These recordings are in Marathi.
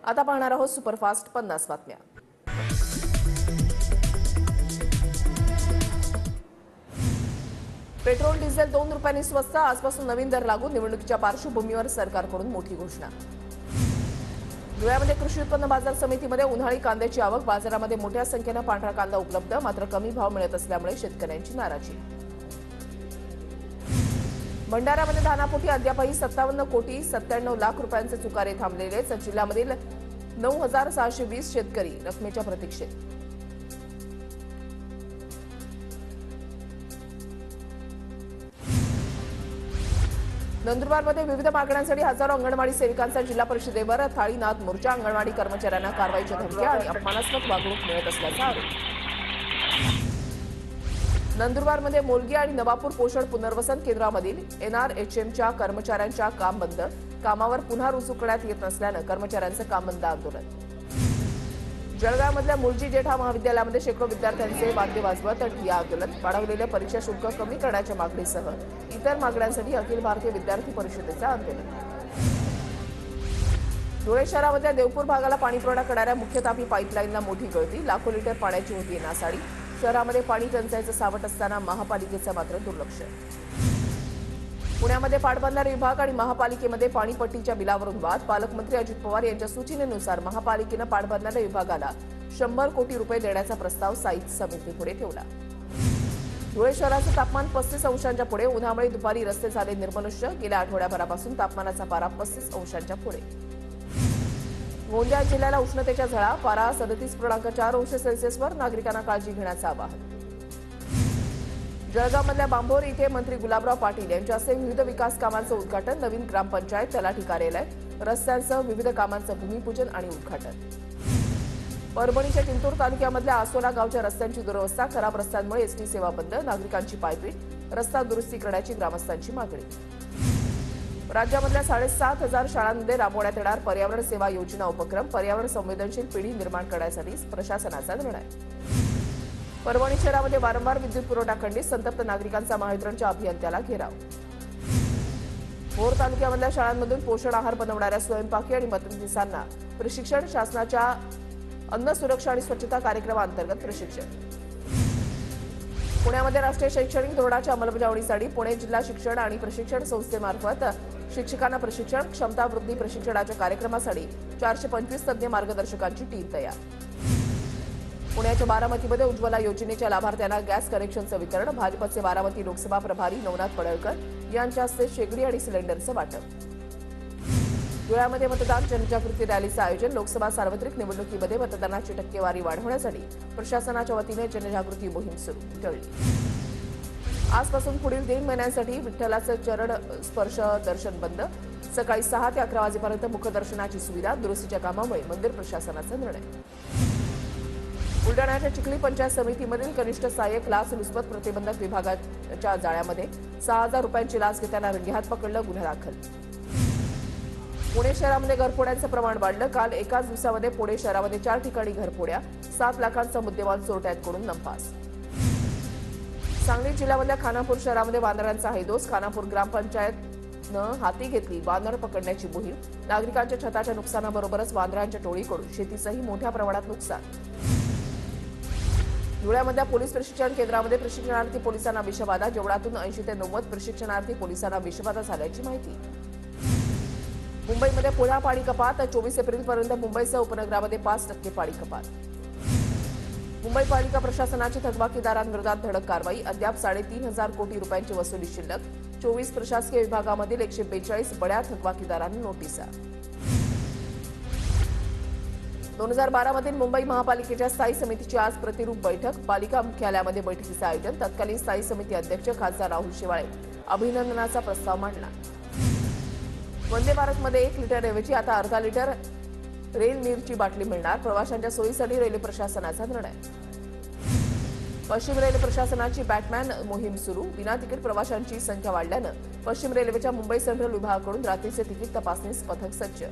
आता पाहणार आहोत सुपरफास्ट 50 बातम्या। पेट्रोल डिझेल 2 रुपयांनी स्वस्त, आजपासून नवीन दर लागू। निवडणुकीच्या पार्श्वभूमीवर सरकारकडून मोठी घोषणा। धुळ्यामध्ये कृषी उत्पन्न बाजार समितीमध्ये उन्हाळी कांद्याची आवक। बाजारामध्ये मोठ्या संख्येने पांढरा कांदा उपलब्ध, मात्र कमी भाव मिळत असल्यामुळे शेतकऱ्यांची नाराजी। भंडाऱ्यामध्ये धानापोटी अद्यापही 57 कोटी 97 लाख रुपयांचे चुकारे थांबलेलेच। जिल्ह्यामधील 9620 शेतकरी रकमेच्या प्रतीक्षेत। नंदुरबारमध्ये विविध मागण्यांसाठी हजारो अंगणवाडी सेविकांचा जिल्हा परिषदेवर थाळीनाद मोर्चा। अंगणवाडी कर्मचाऱ्यांना कारवाईच्या धमक्या आणि अपमानास्पद वागणूक मिळत असल्याचा आरोप। नंदुरबारमध्ये मोलगी आणि नवापूर पोषण पुनर्वसन केंद्रामधील NRHMच्या कर्मचाऱ्यांच्या काम बंद। कामावर पुन्हा रुजू करण्यात येत नसल्यानं कर्मचाऱ्यांचं काम बंद आंदोलन। जळगावमधल्या मुलजी जेठा महाविद्यालयामध्ये शेकडो विद्यार्थ्यांचे वाद्य वाजवत ठिय्या आंदोलन। वाढवलेलं परीक्षा शुल्क कमी करण्याच्या मागणीसह इतर मागण्यांसाठी अखिल भारतीय विद्यार्थी परिषदेचं आंदोलन। धुळे शहरामधल्या देवपूर भागाला पाणीपुरवठा करणाऱ्या मुख्य तापी पाईपलाईनला मोठी गळती। लाखो लिटर पाण्याची होती नासाडी। शहरामध्ये पाणी टंचाईचं सावट असताना महापालिकेचं मात्र दुर्लक्ष। पुण्यामध्ये पाटबंधारे विभाग आणि महापालिकेमध्ये पाणीपट्टीच्या बिलावरून वाद। पालकमंत्री अजित पवार यांच्या सूचनेनुसार महापालिकेनं पाटबंधारे विभागाला 100 कोटी रुपये देण्याचा प्रस्ताव स्थायी समितीपुढे ठेवला। धुळे शहराचं तापमान 35 अंशांच्या पुढे। उन्हामुळे दुपारी रस्ते झाले निर्मनुष्य। गेल्या आठवड्याभरापासून तापमानाचा पारा 35 अंशांच्या पुढे। गोंदिया जिल्ह्याला उष्णतेच्या झळा। पारा 37.4 अंश सेल्सिअसवर। नागरिकांना काळजी घेण्याचं आवाहन। जळगावमधल्या बांभोर इथे मंत्री गुलाबराव पाटील यांच्या हस्ते विविध विकास कामांचं उद्घाटन। नवीन ग्रामपंचायत, तलाठी कार्यालय, रस्त्यांसह विविध कामांचं भूमिपूजन आणि उद्घाटन। परभणीच्या जिंतूर तालुक्यामधल्या आसोला गावच्या रस्त्यांची दुरवस्था। खराब रस्त्यांमुळे एसटी सेवा बंद। नागरिकांची पायपीट। रस्ता दुरुस्ती करण्याची ग्रामस्थांची मागणी। राज्यामधल्या 7500 शाळांमध्ये राबवण्यात येणार पर्यावरण सेवा योजना उपक्रम। पर्यावरण संवेदनशील पिढी निर्माण करण्यासाठी प्रशासनाचा निर्णय। परभणी शहरामध्ये वारंवार विद्युत पुरवठा खंडित। संतप्त नागरिकांचा महावितरणच्या अभियंत्याला घेराव। भोर तालुक्यामधल्या शाळांमधून पोषण आहार बनवणाऱ्या स्वयंपाकी आणि मदतनीसांना प्रशिक्षण। शासनाच्या अन्न सुरक्षा आणि स्वच्छता कार्यक्रमाअंतर्गत प्रशिक्षण। पुण्यामध्ये राष्ट्रीय शैक्षणिक धोरणाच्या अंमलबजावणीसाठी पुणे जिल्हा शिक्षण आणि प्रशिक्षण संस्थेमार्फत शिक्षकांना प्रशिक्षण। क्षमता वृद्धी प्रशिक्षणाच्या कार्यक्रमासाठी 425 तज्ज्ञ मार्गदर्शकांची टीम तयार। पुण्याच्या बारामतीमध्ये उज्ज्वला योजनेच्या लाभार्थ्यांना गॅस कनेक्शनचं वितरण। भाजपचे बारामती लोकसभा प्रभारी नवनाथ पडळकर यांच्या हस्ते शेगडी आणि सिलेंडरचं वाटप। धुळ्यामध्ये मतदान जनजागृती रॅलीचं आयोजन। लोकसभा सार्वत्रिक निवडणुकीमध्ये मतदानाची टक्केवारी वाढवण्यासाठी प्रशासनाच्या वतीने जनजागृती मोहीम सुरू ठेवली। आजपासून पुढील 3 महिन्यांसाठी विठ्ठलाचं चरण स्पर्श दर्शन बंद। सकाळी 6 ते 11 वाजेपर्यंत मुखदर्शनाची सुविधा। दुरुस्तीच्या कामामुळे मंदिर प्रशासनाचा निर्णय। बुलढाण्याच्या चिखली पंचायत समितीमधील कनिष्ठ सहाय्यक लाचलुचपत प्रतिबंधक विभागाच्या जाळ्यामध्ये 6000 रुपयांची लाच घेताना रंगेहात पकडलं। गुन्हा दाखल। पुणे शहरामध्ये घरफोड्यांचं प्रमाण वाढलं। काल एकाच दिवसामध्ये पुणे शहरामध्ये 4 ठिकाणी घरफोड्या। 7 लाखांचा मुद्देमाल चोरट्यांकडून नंपास। सांगली जिल्ह्यामधल्या खानापूर शहरामध्ये वानरांचा हैदोस। खानापूर ग्रामपंचायतनं हाती घेतली वानर पकडण्याची मोहीम। नागरिकांच्या छताच्या नुकसानाबरोबरच वानरांच्या टोळीकडून शेतीचंही मोठ्या प्रमाणात नुकसान। धुळ्यामधल्या पोलीस प्रशिक्षण केंद्रामध्ये प्रशिक्षणार्थी पोलिसांना विषबाधा। जेवणातून 80 ते 90 प्रशिक्षणार्थी पोलिसांना विषबाधा झाल्याची माहिती। मुंबईमध्ये पुन्हा पाणी कपात। 24 एप्रिलपर्यंत मुंबईसह उपनगरामध्ये 5% पाणी कपात। मुंबई पालिका प्रशासनाची थकबाकीदारांविरोधात धडक कारवाई। अद्याप 3500 कोटी रुपयांची वसुली शिल्लक। 24 प्रशासकीय विभागामधील 142 बड्या थकबाकीदारांना नोटिसा। 2012 मधील मुंबई महापालिकेच्या स्थायी समितीची आज प्रतिरूप बैठक। पालिका मुख्यालयामध्ये बैठकीचं आयोजन। तत्कालीन स्थायी समिती अध्यक्ष खासदार राहुल शेवाळे अभिनंदनाचा प्रस्ताव मांडला। वंदे भारतमध्ये 1 लिटरऐवजी आता अर्धा लिटर रेल नीरची बाटली मिळणार। प्रवाशांच्या सोयीसाठी रेल्वे प्रशासनाचा निर्णय। पश्चिम रेल्वे प्रशासनाची बॅटमॅन मोहीम सुरू। विना तिकीट प्रवाशांची संख्या वाढल्यानं पश्चिम रेल्वेच्या मुंबई सेंट्रल विभागाकडून रात्रीचे तिकीट तपासणीस पथक सज्ज।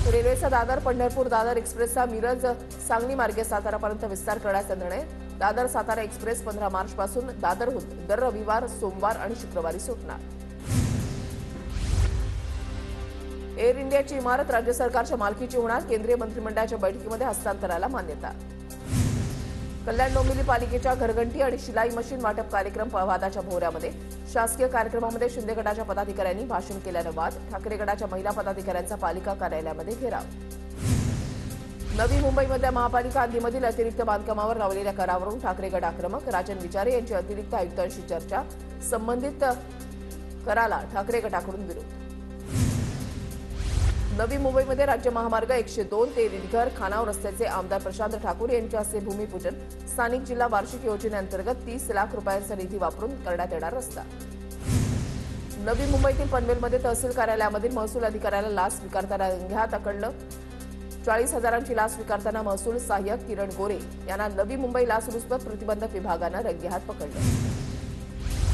रेल्वेचा दादर पंढरपूर दादर एक्सप्रेसचा मिरज सांगली मार्गे सातारापर्यंत विस्तार करण्याचा निर्णय। दादर सातारा एक्सप्रेस 15 मार्चपासून दादरहून दर रविवार, सोमवार आणि शुक्रवारी सुटणार। एअर इंडियाची इमारत राज्य सरकारच्या मालकीची होणार, केंद्रीय मंत्रिमंडळाच्या बैठकीमध्ये हस्तांतराला मान्यता. कल्याण डोंबिवली पालिकेच्या घरघंटी आणि शिलाई मशीन वाटप कार्यक्रम वादाच्या भोवऱ्यामध्ये. शासकीय कार्यक्रमामध्ये शिंदे गटाच्या पदाधिकाऱ्यांनी भाषण केल्यानं वाद. ठाकरे गटाच्या महिला पदाधिकाऱ्यांचा पालिका कार्यालयामध्ये घेराव. नवी मुंबईमधल्या महापालिका हद्दीमधील अतिरिक्त बांधकामावर लावलेल्या करावरून ठाकरे गट आक्रमक. राजन विचारे यांची अतिरिक्त आयुक्तांशी चर्चा. संबंधित कराला ठाकरे गटाकडून विरोध. नवी मुंबईमध्ये राज्य महामार्ग 102 ते रिडघर खानाव रस्त्याचे आमदार प्रशांत ठाकूर यांच्या हस्ते भूमिपूजन. स्थानिक जिल्हा वार्षिक योजनेअंतर्गत 30 लाख रुपयांचा निधी वापरून करण्यात येणार रस्ता. नवी मुंबईतील पनवेलमध्ये तहसील कार्यालयामधील महसूल अधिकाऱ्याला लाच स्वीकारताना रंगेहात पकडलं. 40,000ची लाच स्वीकारताना महसूल सहाय्यक किरण गोरे यांना नवी मुंबई लाचलुचपत प्रतिबंधक विभागानं रंगेहात पकडलं.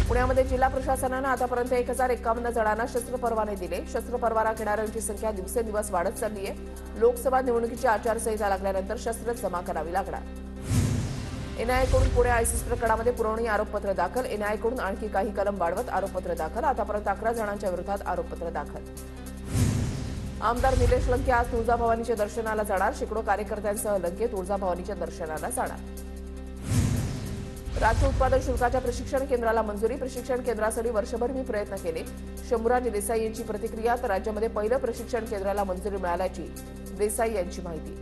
पुण्यामध्ये जिल्हा प्रशासनानं आतापर्यंत 1051 जणांना शस्त्र परवाने दिले. शस्त्र परवाना घेणाऱ्यांची संख्या दिवसेंदिवस वाढत चालली आहे. लोकसभा निवडणुकीची आचारसंहिता लागल्यानंतर शस्त्र जमा करावी लागणार. एनआयएकडून पुणे आयसिस प्रकरणामध्ये पुरवणी आरोपपत्र दाखल. एनआयएकडून आणखी काही कलम वाढवत आरोपपत्र दाखल. आतापर्यंत 11 जणांच्या विरोधात आरोपपत्र दाखल. आमदार निलेश लंके आज तुळजाभवानीच्या दर्शनाला जाणार. शेकडो कार्यकर्त्यांसह लंके तुळजाभवानीच्या दर्शनाला जाणार. राज्य उत्पादन शुल्काच्या प्रशिक्षण केंद्राला मंजुरी. प्रशिक्षण केंद्रासाठी वर्षभर मी प्रयत्न केले. शंभूराज देसाई यांची प्रतिक्रिया. तर राज्यामध्ये पहिलं प्रशिक्षण केंद्राला मंजुरी मिळाल्याची देसाई यांची माहिती.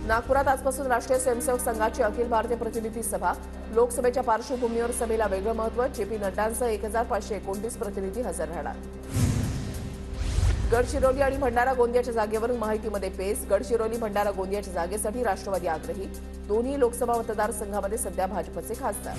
नागपुरात आजपासून राष्ट्रीय स्वयंसेवक संघाची अखिल भारतीय प्रतिनिधी सभा. लोकसभेच्या पार्श्वभूमीवर सभेला वेगळं महत्व. जेपी नड्डांसह 1529 प्रतिनिधी हजर राहणार. गडचिरोली आणि भंडारा गोंदियाच्या जागेवरून माहितीमध्ये पेच. गडचिरोली भंडारा गोंदियाच्या जागेसाठी राष्ट्रवादी आग्रही. दोन्ही लोकसभा मतदारसंघामध्ये सध्या भाजपचे खासदार.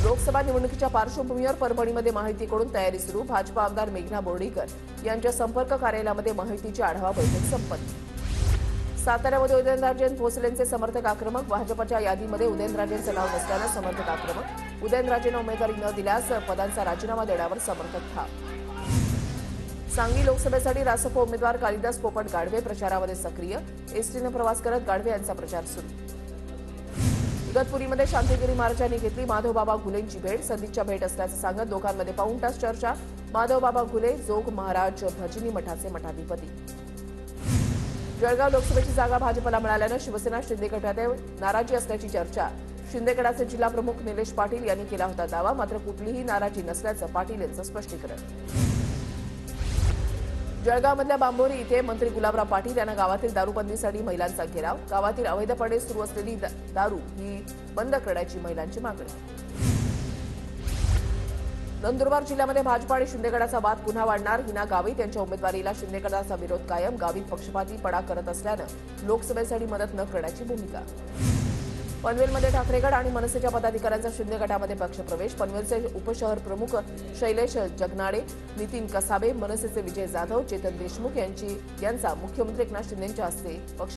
लोकसभा निवडणुकीच्या पार्श्वभूमीवर परभणीमध्ये माहितीकडून तयारी सुरू. भाजप आमदार मेघना बोर्डीकर यांच्या संपर्क कार्यालयामध्ये माहितीची आढावा बैठक संपन्न. साताऱ्यामध्ये उदयनराजे भोसलेंचे समर्थक आक्रमक. भाजपच्या यादीमध्ये उदयनराजेंचं नाव नसल्यानं समर्थक आक्रमक. उदयनराजेंना उमेदवारी न दिल्यास पदांचा राजीनामा देण्यावर समर्थक ठाम. सांगली लोकसभेसाठी रासप उमेदवार कालिदास पोपट गाढवे प्रचारामध्ये सक्रिय. एसटीने प्रवास करत गाढवे यांचा प्रचार सुरू. इगतपुरीमध्ये शांतिगिरी महाराजांनी घेतली माधवबाबा घुलेंची भेट. सदिच्छा भेट असल्याचं सांगत दोघांमध्ये पाऊण तास चर्चा. माधवबाबा घुले जोग महाराज भजनी मठाचे मठाधिपती. जळगाव लोकसभेची जागा भाजपला मिळाल्यानं शिवसेना शिंदे गटात नाराजी असल्याची चर्चा. शिंदे गटाचे जिल्हा प्रमुख निलेश पाटील यांनी केला होता दावा. मात्र कुठलीही नाराजी नसल्याचं पाटील यांचं स्पष्टीकरण. जळगावमधल्या बांबोरी इथे मंत्री गुलाबराव पाटील यांना गावातील दारूबंदीसाठी महिलांचा घेराव. गावातील अवैधपणे सुरू असलेली दारू ही बंद करण्याची महिलांची मागणी. नंदुरबार जिल्ह्यामध्ये भाजप आणि शिंदे गटाचा वाद पुन्हा वाढणार. हिना गावित यांच्या उमेदवारीला शिंदे गटाचा विरोध कायम. गावित पक्षपातीपणा करत असल्यानं लोकसभेसाठी मदत न करण्याची भूमिका. पनवेलमध्ये ठाकरे गट आणि मनसेच्या पदाधिकाऱ्यांचा शिंदे गटामध्ये पक्षप्रवेश. पनवेलचे उपशहर प्रमुख शैलेश जगनाडे, नितीन कसाबे, मनसेचे विजय जाधव, चेतन देशमुख यांचा मुख्यमंत्री एकनाथ शिंदेंच्या हस्ते पक्ष